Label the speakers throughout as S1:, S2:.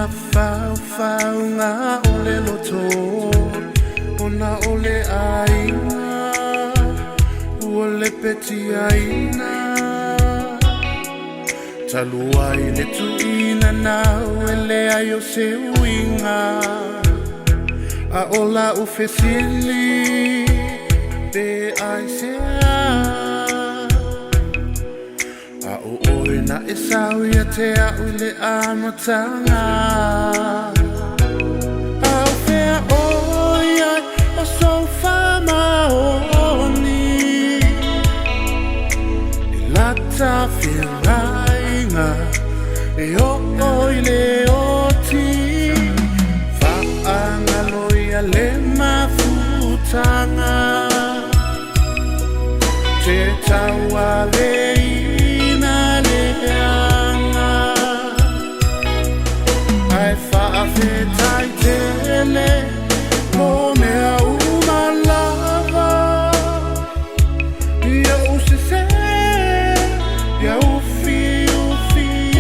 S1: whawhaunga ole loto ona ole aina ole peti aina talua ile tuina na ele ayo se uinga a ola ufesili be ai se a o oi na esau ia te a ule amatanga a o fea oi ai o sofa maoni i lata whirainga e o oi le oti whaanga loia le mafutanga te taua leina leanga ai whaafetai tele mo mea umalava ia usese ia ufi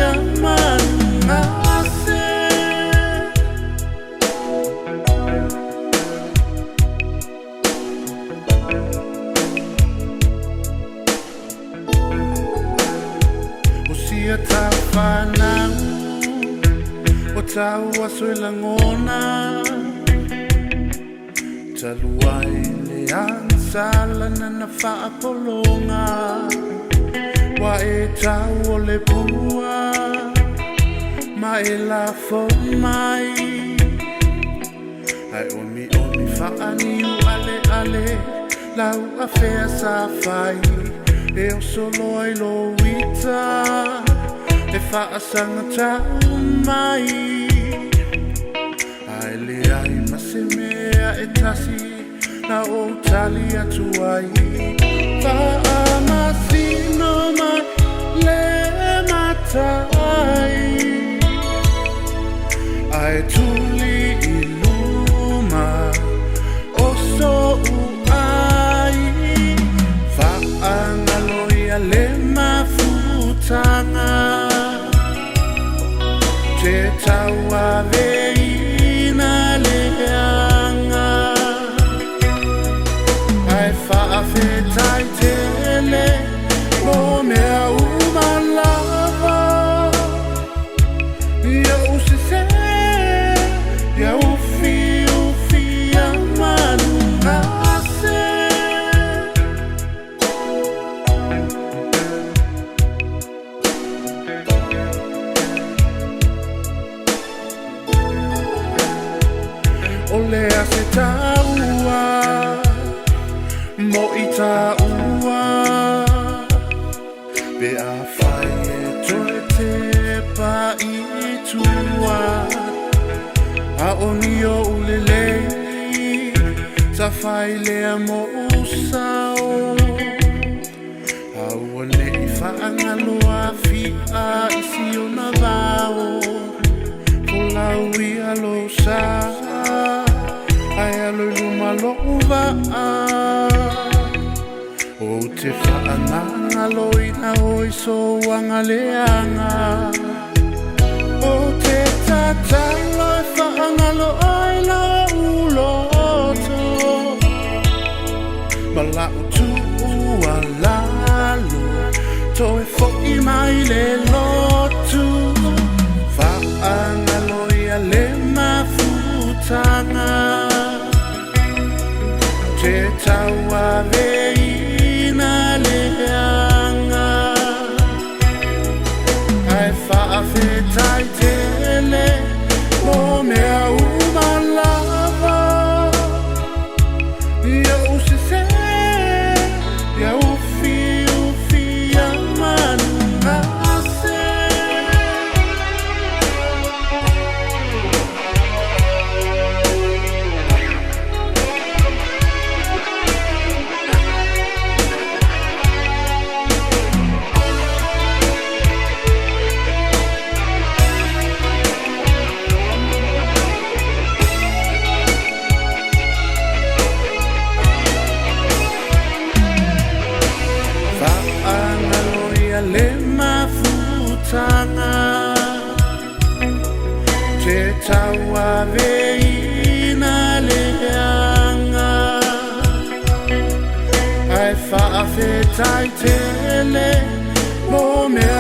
S1: a manase Usia ta whanau o tau aso i langona taluai le ansala na whaapolonga wa e tau o le pua ma e la fo mai ai omi whaani u ale ale lau a fea sa whai e o solo ai lo wita e whaasanga tau mai ai le ai masemea e tasi na o tali atu ai whaamasino mai le matai ai tuli i luma o so u ai whaanga loia le mafutanga te taua veina leanga ai whaafetai tele mo mea umalava ia usese ia ufi a manase ole a se taua mo i taua be a whai e toe te pa i tua a oni o ulelei sa whai lea mo usao a uane i whaangaloa fia isi o na vao pulau i alo sa ai alo luma lova o te whaanganga loina oi so wanga leanga o te tatalo e whaangalo ai la uloto mala utu ua lalo to e fo'i mai le lotu whaangalo ia le mafutanga te taua veina leanga ai whaafetai tele mo mea umalava ia usese ia ufi a manase taua veina leanga ai whaafetai tele mo me